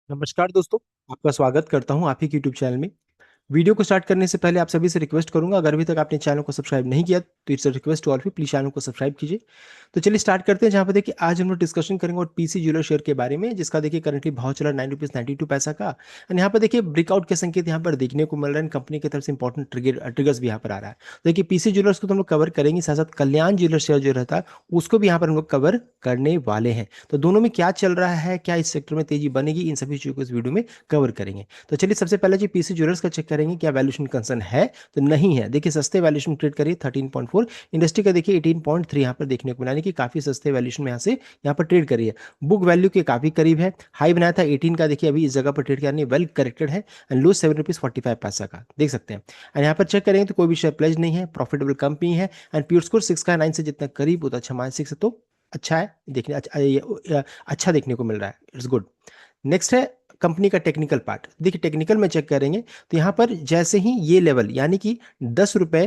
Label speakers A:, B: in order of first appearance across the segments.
A: नमस्कार दोस्तों। आपका स्वागत करता हूं आप ही के यूट्यूब चैनल में। वीडियो को स्टार्ट करने से पहले आप सभी से रिक्वेस्ट करूंगा, अगर अभी तक आपने चैनल को सब्सक्राइब नहीं किया तो इट्स रिक्वेस्ट टू ऑल भी, प्लीज चैनल को सब्सक्राइब कीजिए। तो चलिए स्टार्ट करते हैं। जहां पर देखिए आज हम लोग डिस्कशन करेंगे और पीसी ज्वेलर शेयर के बारे में, जिसका देखिए करंटली भाव चला 9 रुपीज 92 पैसा का। एंड यहाँ पर देखिए ब्रेकआउट के संकेत यहाँ पर देखने को मिल रहे हैं। कंपनी की तरफ से इंपॉर्टेंट ट्रिगर्स भी यहाँ पर आ रहा है। तो देखिए पीसी ज्वेलर्स को तो हम लोग कवर करेंगे, साथ साथ कल्याण ज्वेलर शेयर जो रहता है उसको भी यहाँ पर हम लोग कवर करने वाले हैं। तो दोनों में क्या चल रहा है, क्या इस सेक्टर में तेजी बनेगी, इन सभी चीजों को इस वीडियो में कवर करेंगे। तो चलिए सबसे पहले जी पीसी ज्वेलर्स का चेक करेंगे, क्या वैल्यूएशन कंसर्न है तो नहीं है। देखिए सस्ते वैल्यूएशन ट्रेड करिए 13.4, इंडस्ट्री का देखिए 18.3 यहाँ पर देखने को मिला, यानी कि काफी सस्ते वैल्यूएशन में यहाँ पर ट्रेड करिए। बुक वैल्यू के काफी करीब है। हाई बनाया था 18 का, देखिए अभी इस जगह पर ट्रेड करनी वेल करेक्टेड है। एंड लो 7 रुपीज 45 पैसा का देख सकते हैं। एंड यहाँ पर चेक करेंगे तो कोई भी शेयर प्लेज नहीं है, प्रॉफिटेबल कंपनी है। एंड प्योर स्कोर 6 का 9 से जितना करीब उतना अच्छा, मान 6 तो अच्छा है देखने, अच्छा देखने को मिल रहा है, इट्स गुड। नेक्स्ट है कंपनी का टेक्निकल पार्ट। देखिए टेक्निकल में चेक करेंगे तो यहाँ पर जैसे ही ये लेवल यानी कि 10 रुपए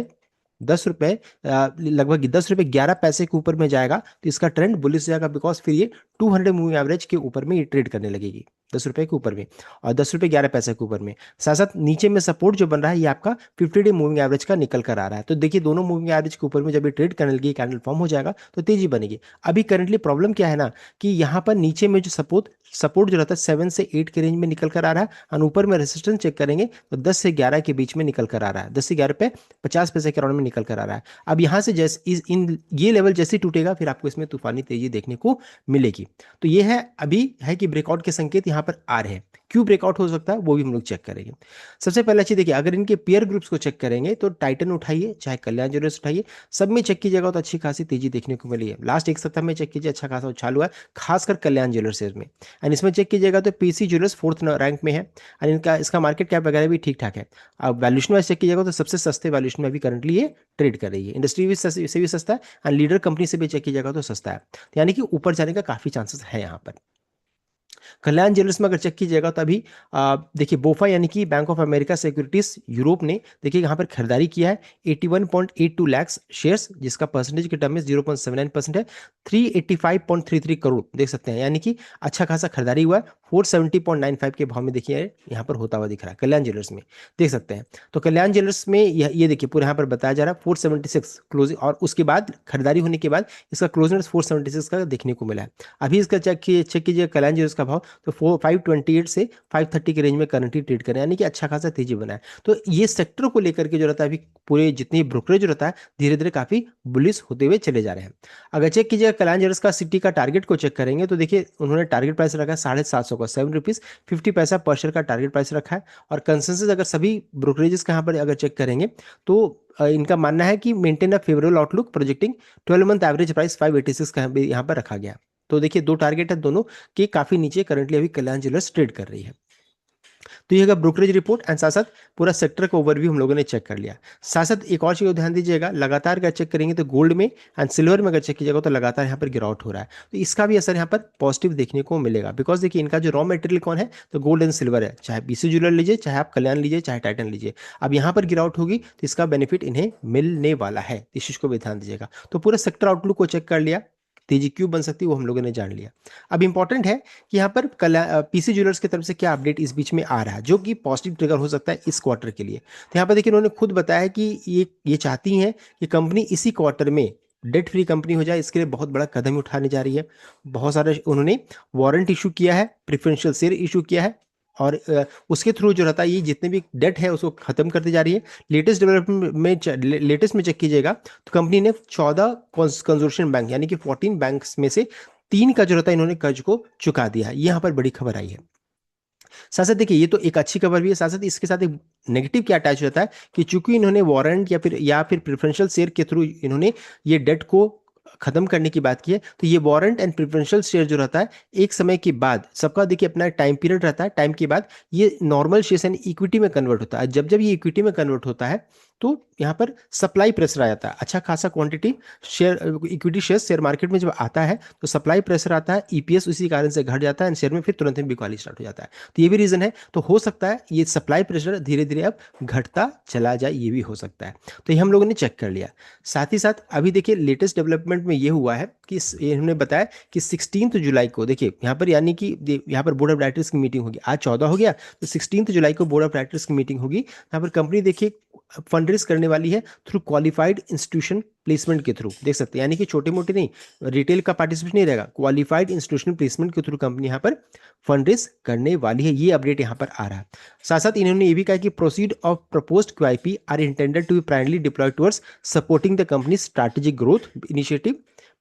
A: लगभग 10 रुपए 11 पैसे के ऊपर में जाएगा तो इसका ट्रेंड बुलिश जाएगा, बिकॉज फिर ये 200 मूविंग एवरेज के ऊपर में ये ट्रेड करने लगेगी, 10 रुपए के ऊपर में और 10 रुपए 11 पैसे के ऊपर में। साथ साथ नीचे में सपोर्ट जो बन रहा है ये आपका 50 डे मूविंग एवरेज का निकल कर आ रहा है। तो देखिए दोनों मूविंग एवरेज के ऊपर में जब ये ट्रेड करने लगी, कैंडल फॉर्म हो जाएगा तो तेजी बनेगी। अभी करंटली प्रॉब्लम क्या है ना, कि यहाँ पर नीचे में जो सपोर्ट जो रहता है 7 से 8 के रेंज में निकल कर आ रहा है, और ऊपर में रेसिस्टेंस चेक करेंगे तो 10 से 11 के बीच में निकल कर आ रहा है, 10 से 11 पे 50 पैसे के राउंड में निकल कर आ रहा है। अब यहाँ से जैसे इन ये लेवल जैसे ही टूटेगा फिर आपको इसमें तूफानी तेजी देखने को मिलेगी। तो ये है अभी है कि ब्रेकआउट के संकेत यहाँ पर आ रहे हैं। क्यों ब्रेकआउट हो सकता है वो भी हम लोग चेक करेंगे। सबसे पहले अच्छी देखिए, अगर इनके पेयर ग्रुप्स को चेक करेंगे तो टाइटन उठाइए चाहे कल्याण ज्वेलर्स उठाइए, सब में चेक कीजिएगा तो अच्छी खासी तेजी देखने को मिली है। लास्ट एक सप्ताह में चेक कीजिए अच्छा खासा उछाल हुआ है, खासकर कल्याण ज्वेलर्स में। एंड इसमें चेक कीजिएगा तो पीसी ज्वेलर्स 4th रैंक में है। एंड इनका इसका मार्केट कैप वगैरह भी ठीक ठाक है। अब वैल्यूशन वाइज चेक कीजिएगा तो सबसे सस्ते वैल्यूशन में भी करंटली ये ट्रेड कर रही है। इंडस्ट्री भी से भी सस्ता है, एंड लीडर कंपनी से भी चेक कीजिएगा तो सस्ता है। तो यानी कि ऊपर जाने का काफी चांसेस है यहाँ पर। कल्याण ज्वेलर्स में अगर चेक कीजिएगा तो अभी देखिए बोफा यानी कि bank of America securities Europe ने देखिए यहाँ पर खरीदारी किया है 81.82 लाख शेयर्स, जिसका परसेंटेज के टर्म में 0.79% है। 385.33 करोड़ देख सकते हैं, यानी कि अच्छा खासा खरीदारी हुआ है। 470.95 के भाव में देखिए यहाँ पर होता हुआ दिख रहा है कल्याण ज्वेलर्स में, देख सकते हैं। तो कल्याण ज्वेलर्स में ये देखिए पूरा यहाँ पर बताया जा रहा है 476 क्लोजिंग, और उसके बाद खरीदारी होने के बाद इसका क्लोजिंग 476 का देखने को मिला है। अभी इसका चेक कीजिए कल्याण ज्वेलर्स का भाव तो 528 से 530 के रेंज में करंटली ट्रेड करें, यानी कि अच्छा खासा तेजी बना है। तो ये सेक्टर को लेकर के जो रहता है अभी पूरे जितनी ब्रोकरेज रहता है धीरे धीरे काफी बुलिश होते हुए चले जा रहे हैं। अगर चेक कीजिएगा कल्याण ज्वेलर्स का सिटी का टारगेट को चेक करेंगे तो देखिए उन्होंने टारगेट प्राइस रखा है 750 का, 7 रुपीज 50 पैसा पर शेयर का टारगेट प्राइस रखा है। और कंसेंसस अगर सभी ब्रोकरेजेस का यहाँ पर अगर चेक करेंगे तो इनका मानना है कि maintain a favourable outlook projecting 12 month average price 586 का यहाँ पर रखा गया। तो देखिए दो टारगेट है दोनों के काफी नीचे करंटली अभी कल्याण ज्वेलर्स ट्रेड कर रही है। तो ये ब्रोकरेज रिपोर्ट एंड साथ साथ पूरा सेक्टर का ओवरव्यू हम लोगों ने चेक कर लिया। साथ साथ एक और चीज को ध्यान दीजिएगा, लगातार अगर चेक करेंगे तो गोल्ड में एंड सिल्वर में अगर चेक कीजिएगा तो लगातार यहाँ पर गिरावट हो रहा है। तो इसका भी असर यहाँ पर पॉजिटिव देखने को मिलेगा, बिकॉज देखिए इनका जो रॉ मटेरियल कौन है तो गोल्ड एंड सिल्वर है, चाहे पीसी ज्वेलर लीजिए, चाहे आप कल्याण लीजिए, चाहे टाइटन लीजिए। अब यहाँ पर गिरावट होगी तो इसका बेनिफिट इन्हें मिलने वाला है, इस चीज को भी ध्यान दीजिएगा। तो पूरा सेक्टर आउटलुक को चेक कर लिया, तेजी क्यों बन सकती है वो हम लोगों ने जान लिया। अब इंपॉर्टेंट है कि यहाँ पर पीसी ज्वेलर्स की तरफ से क्या अपडेट इस बीच में आ रहा है जो कि पॉजिटिव ट्रिगर हो सकता है इस क्वार्टर के लिए। तो यहाँ पर देखिए उन्होंने खुद बताया कि ये चाहती हैं कि कंपनी इसी क्वार्टर में डेट फ्री कंपनी हो जाए, इसके लिए बहुत बड़ा कदम उठाने जा रही है। बहुत सारे उन्होंने वारंट इशू किया है, प्रेफरेंशियल शेयर इशू किया है, और उसके थ्रू जो रहता है ये जितने भी डेट है उसको खत्म करती जा रही है। लेटेस्ट में चेक कीजिएगा तो कंपनी ने 14 कंजोर्शियम बैंक यानी कि 14 बैंक्स में से 3 का जो रहता है इन्होंने कर्ज को चुका दिया है। ये यहाँ पर बड़ी खबर आई है। साथ साथ देखिए ये तो एक अच्छी खबर भी है, साथ साथ इसके साथ एक नेगेटिव क्या अटैच रहता है कि चूंकि इन्होंने वारंट या फिर प्रेफरेंशियल शेयर के थ्रू इन्होंने ये डेट को खत्म करने की बात की है, तो ये वारंट एंड प्रेफरेंशियल शेयर जो रहता है एक समय के बाद, सबका देखिए अपना टाइम पीरियड रहता है, टाइम के बाद ये नॉर्मल शेयर यानी इक्विटी में कन्वर्ट होता है। जब जब ये इक्विटी में कन्वर्ट होता है तो यहाँ पर सप्लाई प्रेशर आ जाता है, अच्छा खासा quantity share equity share share market में जब आता है तो सप्लाई प्रेशर आता है, ईपीएस उसी कारण से घट जाता है, शेयर में फिर तुरंत ही बिकवाली स्टार्ट हो जाता है। तो ये भी रीजन है। तो हो सकता है ये सप्लाई प्रेशर धीरे धीरे अब घटता चला जाए, ये भी हो सकता है। तो ये हम लोगों ने चेक कर लिया। साथ ही साथ अभी देखिए लेटेस्ट डेवलपमेंट में ये हुआ है कि इन्होंने बताया कि 16 जुलाई को देखिए यहाँ पर, यानी कि यहाँ पर बोर्ड ऑफ डायरेक्टर्स की मीटिंग होगी, आज 14 हो गया तो 16 जुलाई को बोर्ड ऑफ डायरेक्टर्स की मीटिंग होगी। यहाँ पर कंपनी देखिए फंड रेज करने वाली है थ्रू क्वालिफाइड इंस्टीट्यूशन प्लेसमेंट के थ्रू, देख सकते हैं, यानी कि छोटे मोटे नहीं, रिटेल का पार्टिसिपेशन नहीं रहेगा, क्वालिफाइड इंस्टीट्यूशनल प्लेसमेंट के थ्रू कंपनी यहाँ पर फंड रेज करने वाली है। ये अपडेट यहाँ पर आ रहा है। साथ साथ इन्होंने ये भी कहा कि proceed of proposed QIP are intended to be primarily deployed towards supporting the company strategic growth initiative,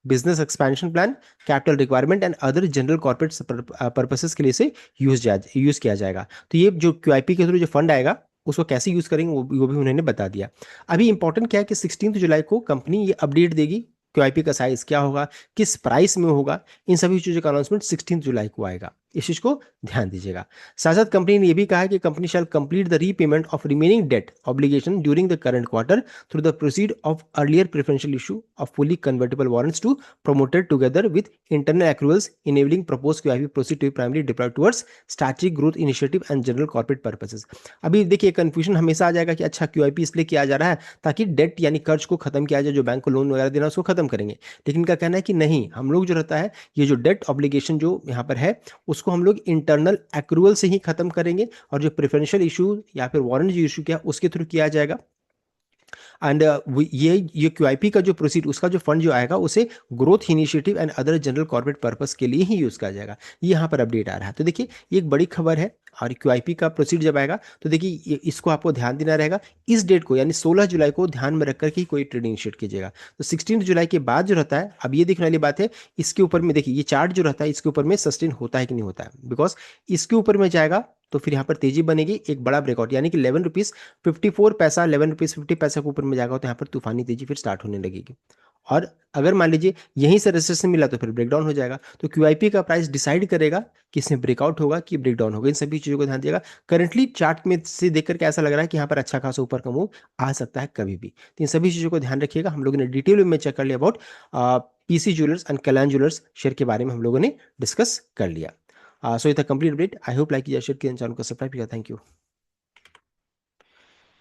A: business expansion plan, capital requirement and other general corporate purposes के लिए से यूज किया जाएगा। तो ये जो क्यूआईपी के थ्रू जो फंड आएगा उसको कैसे यूज करेंगे वो भी उन्होंने बता दिया। अभी इंपॉर्टेंट क्या है कि 16 जुलाई को कंपनी ये अपडेट देगी, क्यूआईपी का साइज क्या होगा, किस प्राइस में होगा, इन सभी चीजों का अनाउंसमेंट 16 जुलाई को आएगा। इस चीज को ध्यान दीजिएगा। साथ साथ कंपनी ने यह भी कहा है कि company shall complete the repayment of remaining debt obligation during the current quarter through the proceed of earlier preferential issue of fully convertible warrants to promoted together with internal accruals enabling proposed QIP proceed to be primarily deployed towards strategic growth initiative and general corporate purposes। अभी देखिए confusion हमेशा आ जाएगा कि अच्छा QIP इसलिए किया जा रहा है ताकि डेट यानी कर्ज को खत्म किया जाए, जो बैंक को लोन वगैरह देना उसको खत्म करेंगे। लेकिन इनका कहना है कि नहीं, हम लोग जो रहता है ये जो डेट ऑब्लिगेशन जो यहाँ पर है उसको हम लोग इंटरनल एक्रूअल से ही खत्म करेंगे, और जो प्रेफरेंशियल इशू या फिर वारंट जो इशू किया उसके थ्रू किया जाएगा। एंड ये क्यूआईपी का जो प्रोसीड उसका जो फंड जो आएगा उसे growth initiative and other general corporate purpose के लिए ही यूज किया जाएगा। ये यहाँ पर अपडेट आ रहा है। तो देखिए ये एक बड़ी खबर है, और क्यूआईपी का प्रोसीड जब आएगा तो देखिए इसको आपको ध्यान देना रहेगा, इस डेट को यानी 16 जुलाई को ध्यान में रखकर के कोई ट्रेड इनिशिएट कीजिएगा। तो 16 जुलाई के बाद जो रहता है, अब ये देखने वाली बात है इसके ऊपर में, देखिए ये चार्ट जो रहता है इसके ऊपर में सस्टेन होता है कि नहीं होता है, बिकॉज इसके ऊपर में जाएगा तो फिर यहाँ पर तेजी बनेगी, एक बड़ा ब्रेकआउट यानी कि 11 रुपीज 54 पैसा 11 रुपीज 50 पैसा के ऊपर में जाएगा तो यहाँ पर तूफानी तेजी फिर स्टार्ट होने लगेगी। और अगर मान लीजिए यहीं से रेजिस्टेंस मिला तो फिर ब्रेकडाउन हो जाएगा। तो क्यूआईपी का प्राइस डिसाइड करेगा कि इसमें ब्रेकआउट होगा कि ब्रेकडाउन होगा, इन सभी चीजों को ध्यान दिएगा। करंटली चार्ट में से देख करके ऐसा लग रहा है कि यहाँ पर अच्छा खासा ऊपर का मूव आ सकता है कभी भी। तो इन सभी चीजों को ध्यान रखिएगा। हम लोगों ने डिटेल में चेक कर लिया about PC jewellers and Kalyan jewellers share के बारे में हम लोगों ने डिस्कस कर लिया। सो ये था complete update. I hope like किया, शेयर किया, चैनल को सब्सक्राइब किया। Thank you.